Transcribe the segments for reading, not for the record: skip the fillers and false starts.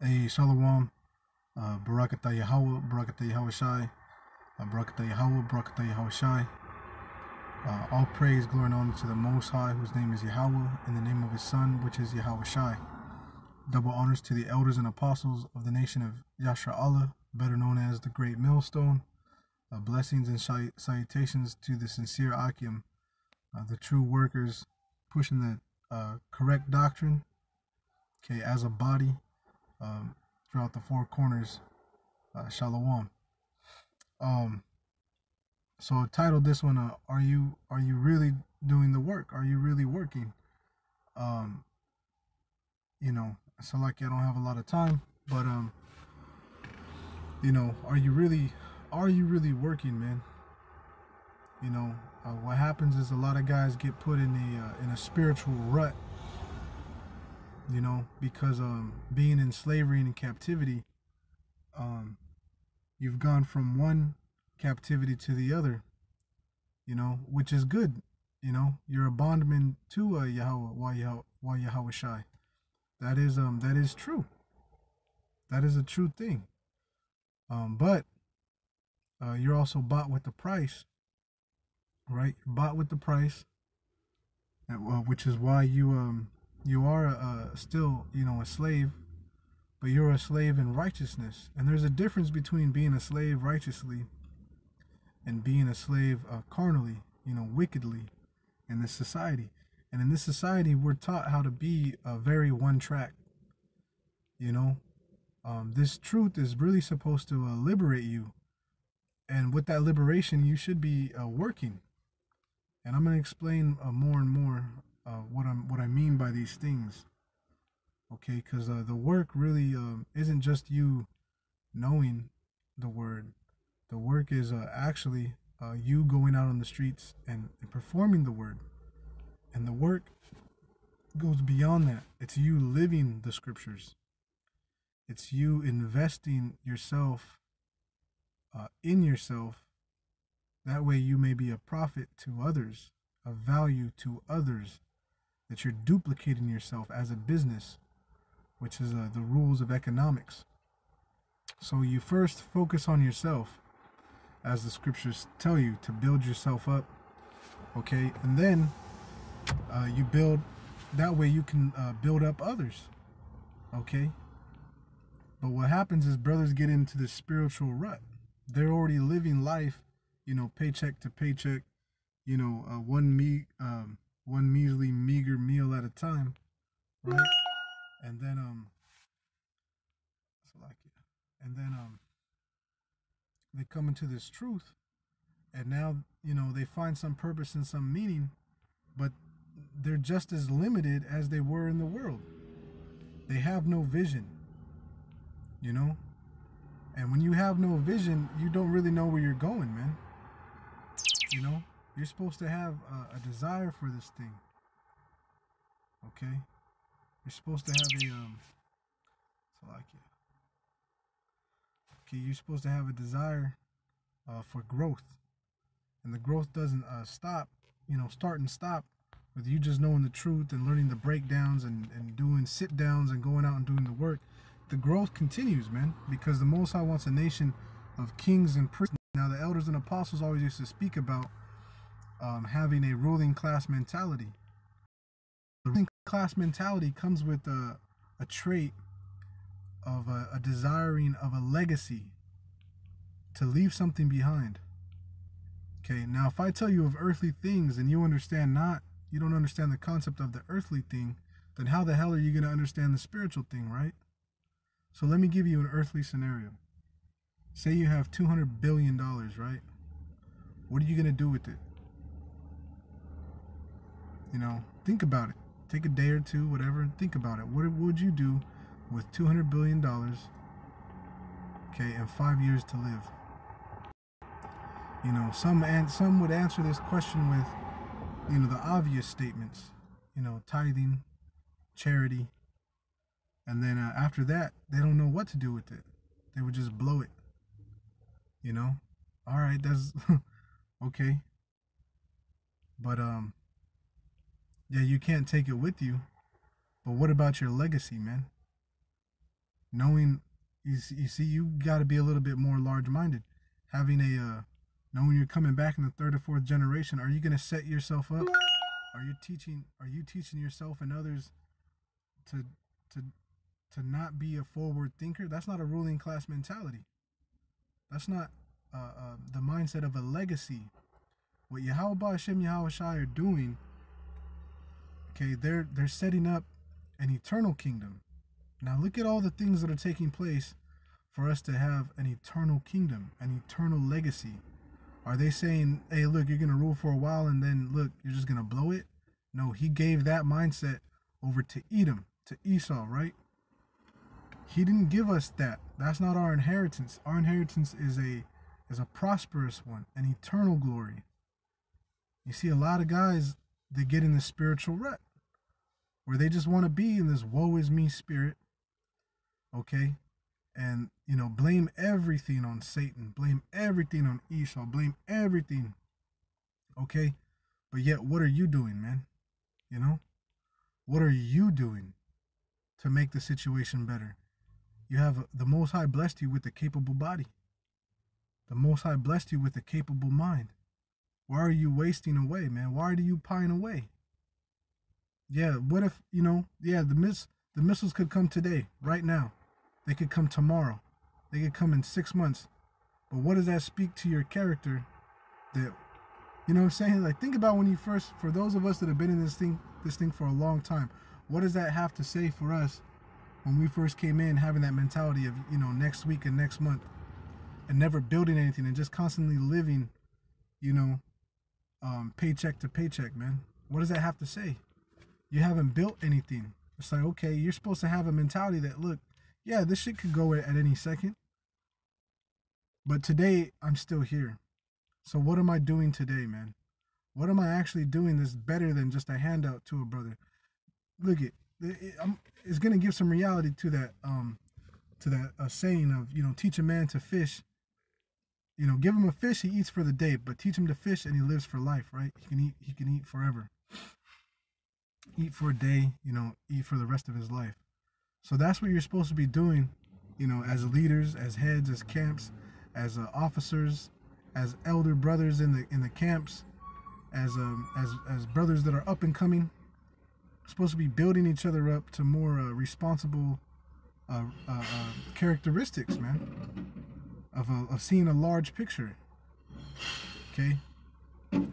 Hey, Shalom, Barakatah Yahweh, Barakatah Yahweh Shai, Barakatah Yahweh, Barakatah Yahweh Shai. All praise, glory, and honor to the Most High, whose name is Yahweh, in the name of His Son, which is Yahweh Shai. Double honors to the elders and apostles of the nation of Yashar Allah, better known as the Greatmillstone. Blessings and salutations to the sincere Akim, the true workers pushing the correct doctrine, okay, as a body, um, throughout the four corners. Shalom. Um, so I titled this one, "Are you really doing the work? Are you really working?" Um, so like I don't have a lot of time, but are you really working, man? What happens is a lot of guys get put in a spiritual rut, because being in slavery and in captivity, um, you've gone from one captivity to the other, which is good. You're a bondman to Yahweh, why Yahweh Shai. That is true. That is a true thing. But you're also bought with the price, right? You're bought with the price, which is why you are still a slave, but you're a slave in righteousness. And there's a difference between being a slave righteously and being a slave carnally, wickedly in this society. And in this society, we're taught how to be very one track. You know, this truth is really supposed to liberate you, and with that liberation, you should be working. And I'm gonna explain more and more what I mean by these things. Okay, because the work really isn't just you knowing the word. The work is actually you going out on the streets and performing the word. And the work goes beyond that. It's you living the scriptures. It's you investing yourself in yourself. That way you may be a profit to others, of value to others, that you're duplicating yourself as a business, which is the rules of economics. So you first focus on yourself, as the scriptures tell you, to build yourself up, okay? And then you build, that way you can build up others, okay? But what happens is brothers get into this spiritual rut. They're already living life, paycheck to paycheck, one measly meager meal at a time, right? And then so like and then they come into this truth, and now they find some purpose and some meaning, but they're just as limited as they were in the world. They have no vision, you know. And when you have no vision, you don't really know where you're going, man. You're supposed to have a desire for this thing, okay? You're supposed to have a so like okay, you're supposed to have a desire for growth, and the growth doesn't start and stop with you just knowing the truth and learning the breakdowns and doing sit downs and going out and doing the work. The growth continues, man, because the Most High wants a nation of kings and priests. Now, the elders and apostles always used to speak about having a ruling class mentality. The ruling class mentality comes with a trait of a desiring of a legacy, to leave something behind. Okay, now if I tell you of earthly things and you don't understand the concept of the earthly thing, then how the hell are you going to understand the spiritual thing, right? So let me give you an earthly scenario. Say you have $200 billion, right? What are you going to do with it? Think about it. Take a day or two, whatever, and think about it. What would you do with $200 billion, okay, and 5 years to live? Some would answer this question with, the obvious statements, tithing, charity, and then after that, they don't know what to do with it. They would just blow it. All right, that's okay. But yeah, you can't take it with you. But what about your legacy, man? knowing, you see, you got to be a little bit more large-minded. Having a, knowing you're coming back in the third or fourth generation, are you going to set yourself up? Are you teaching yourself and others to, to, to not be a forward thinker? That's not a ruling class mentality. That's not the mindset of a legacy. What Yahweh Hashem Yahweh Shai are doing, okay, they're setting up an eternal kingdom. Now look at all the things that are taking place for us to have an eternal kingdom, an eternal legacy. Are they saying, hey, look, you're going to rule for a while and then, look, you're just going to blow it? No, he gave that mindset over to Edom, to Esau, right? He didn't give us that. That's not our inheritance. Our inheritance is a prosperous one, an eternal glory. You see a lot of guys that get in the spiritual rut where they just want to be in this woe is me spirit, okay? And, you know, blame everything on Satan, blame everything on Esau, blame everything, okay? But yet, what are you doing, man? You know? What are you doing to make the situation better? You have the Most High blessed you with a capable body. The Most High blessed you with a capable mind. Why are you wasting away, man? Why do you pine away? Yeah, what if, you know, yeah, the missiles could come today, right now. They could come tomorrow. They could come in 6 months. But what does that speak to your character? That, you know what I'm saying? Like, think about when you first, for those of us that have been in this thing for a long time, what does that have to say for us when we first came in, having that mentality of, you know, next week and next month, and never building anything and just constantly living, you know, paycheck to paycheck, man? What does that have to say? You haven't built anything. It's like, okay, you're supposed to have a mentality that, look, yeah, this shit could go at any second, but today I'm still here. So what am I doing today, man? What am I actually doing that's better than just a handout to a brother? Look, it's gonna give some reality to that saying of, you know, teach a man to fish. You know, give him a fish, he eats for the day, but teach him to fish and he lives for life, right? He can eat forever. Eat for a day, you know, eat for the rest of his life. So that's what you're supposed to be doing, you know, as leaders, as heads, as camps, as officers, as elder brothers in the camps, as brothers that are up and coming. Supposed to be building each other up to more responsible characteristics, man, of seeing a large picture. Okay,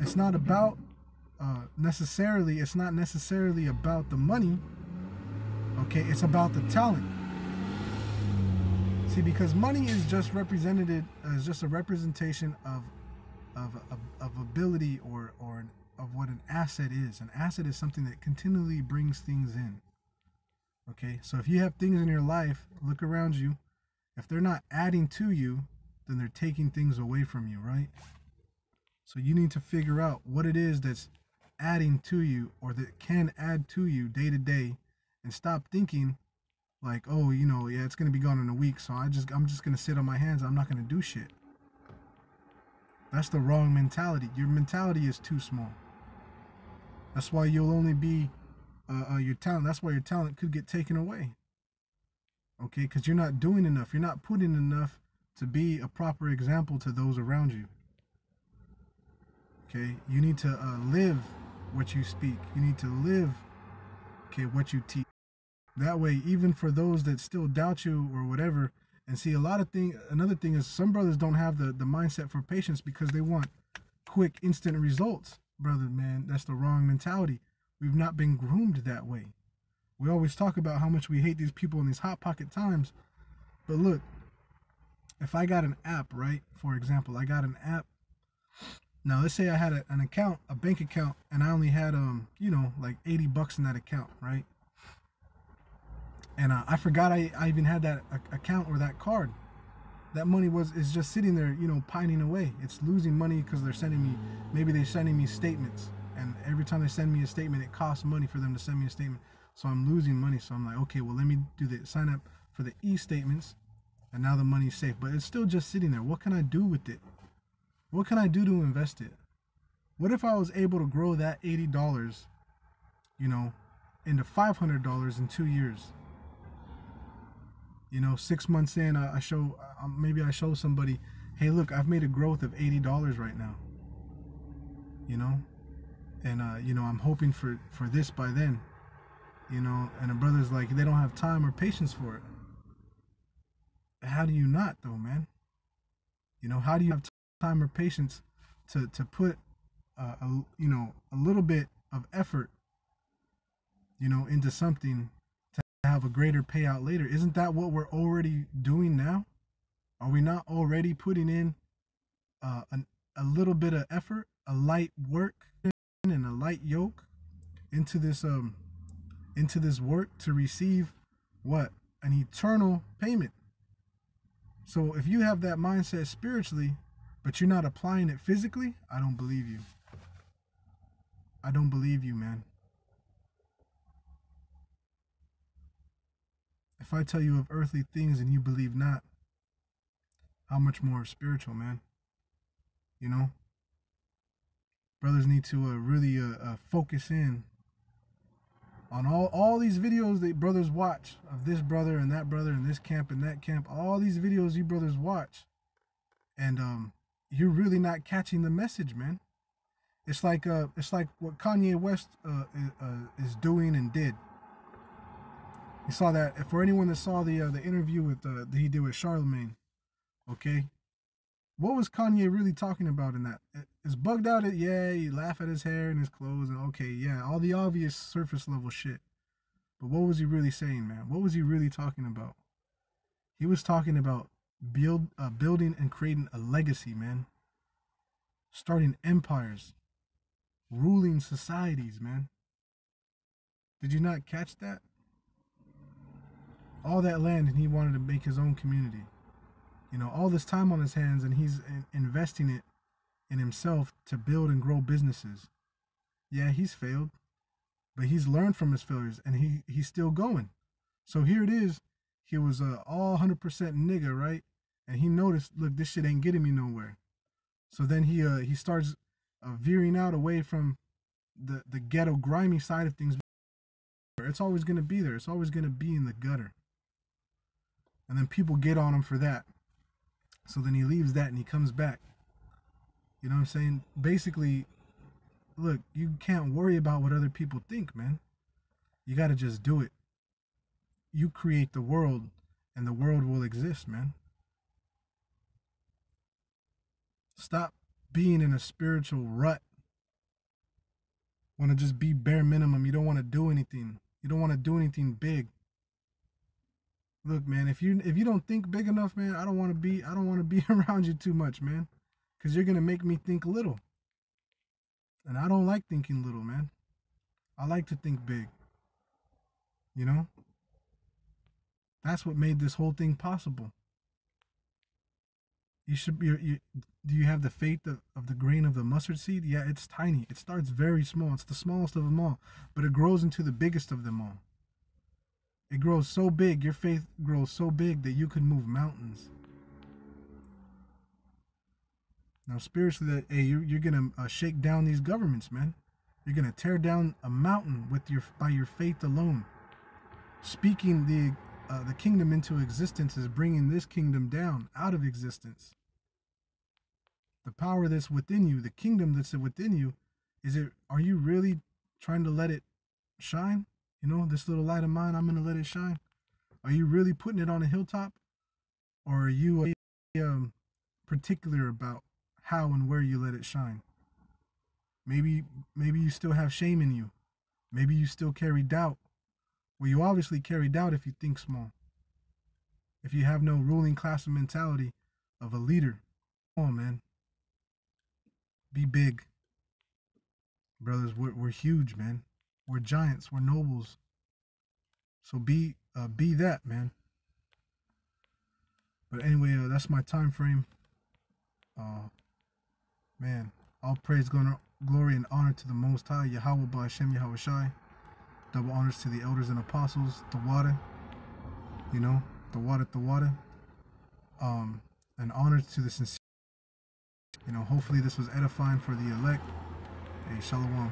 it's not about necessarily. It's not necessarily about the money. Okay, it's about the talent. See, because money is just represented as just a representation of ability or of what an asset is. An asset is something that continually brings things in. Okay, so if you have things in your life, look around you. If they're not adding to you, then they're taking things away from you, right? So you need to figure out what it is that's adding to you or that can add to you day to day, and stop thinking like, oh, you know, yeah, it's going to be gone in a week, so I'm just going to sit on my hands. I'm not going to do shit. That's the wrong mentality. Your mentality is too small. That's why you'll only be your talent. That's why your talent could get taken away. Okay, because you're not doing enough. You're not putting enough to be a proper example to those around you. Okay, you need to live what you speak. You need to live, okay, what you teach. That way, even for those that still doubt you or whatever, and see a lot of things. Another thing is some brothers don't have the mindset for patience because they want quick, instant results. Brother, man, that's the wrong mentality. We've not been groomed that way. We always talk about how much we hate these people in these hot pocket times. But look, if I got an app, right? For example, I got an app. Now, let's say I had an account, a bank account, and I only had, you know, like $80 in that account, right? And I forgot I even had that account or that card. That money is just sitting there, you know, pining away. It's losing money because they're sending me, maybe they're sending me statements. And every time they send me a statement, it costs money for them to send me a statement. So I'm losing money. So I'm like, okay, well, let me do the sign up for the e-statements. And now the money's safe. But it's still just sitting there. What can I do with it? What can I do to invest it? What if I was able to grow that $80, you know, into $500 in 2 years? You know, 6 months in, I show, maybe I show somebody, hey, look, I've made a growth of $80 right now. You know, and you know, I'm hoping for this by then. You know, and a brother's like, they don't have time or patience for it. How do you not, though, man? You know, how do you have time or patience to put you know, a little bit of effort, you know, into something to have a greater payout later? Isn't that what we're already doing now? Are we not already putting in a little bit of effort, a light work, and a light yoke into this work to receive what? An eternal payment. So if you have that mindset spiritually, but you're not applying it physically, I don't believe you. I don't believe you, man. If I tell you of earthly things and you believe not, how much more spiritual, man? You know? Brothers need to really focus in on all these videos that brothers watch of this brother and this camp and that camp. All these videos you brothers watch. And you're really not catching the message, man. It's like what Kanye West is doing and did. You saw that. For anyone that saw the interview with that he did with Charlemagne, okay, what was Kanye really talking about in that? It's bugged out. Yeah, you laugh at his hair and his clothes, and okay, yeah, all the obvious surface level shit. But what was he really saying, man? What was he really talking about? He was talking about building and creating a legacy, man. Starting empires, ruling societies, man. Did you not catch that? All that land, and he wanted to make his own community. You know, all this time on his hands, and he's investing it in himself to build and grow businesses. Yeah, he's failed, but he's learned from his failures, and he's still going. So here it is. He was all 100% nigga, right? And he noticed, look, this shit ain't getting me nowhere. So then he starts veering out away from the ghetto grimy side of things. It's always gonna be there. It's always gonna be in the gutter. And then people get on him for that. So then he leaves that and he comes back. You know what I'm saying? Basically, look, you can't worry about what other people think, man. You got to just do it. You create the world and the world will exist, man. Stop being in a spiritual rut. Want to just be bare minimum. You don't want to do anything. You don't want to do anything big. Look, man, if you don't think big enough, man, I don't want to be around you too much, man. Cuz you're going to make me think little. And I don't like thinking little, man. I like to think big. You know? That's what made this whole thing possible. You should be do you have the faith of the grain of the mustard seed? Yeah, it's tiny. It starts very small. It's the smallest of them all, but it grows into the biggest of them all. It grows so big, your faith grows so big that you could move mountains. Now, spiritually, hey, you're gonna shake down these governments, man. You're gonna tear down a mountain by your faith alone. Speaking the kingdom into existence is bringing this kingdom down out of existence. The power that's within you, the kingdom that's within you, are you really trying to let it shine? You know, this little light of mine, I'm going to let it shine. Are you really putting it on a hilltop? Or are you particular about how and where you let it shine? Maybe you still have shame in you. Maybe you still carry doubt. Well, you obviously carry doubt if you think small. If you have no ruling class mentality of a leader. Come on, man. Be big. Brothers, we're huge, man. We're giants. We're nobles. So be that, man. But anyway, that's my time frame. Man, all praise, glory, and honor to the Most High, Yahweh Ba'Shem Yahweh Shai. Double honors to the elders and apostles, the water. You know, the water. And honors to the sincere. You know, hopefully this was edifying for the elect. Hey, shalom.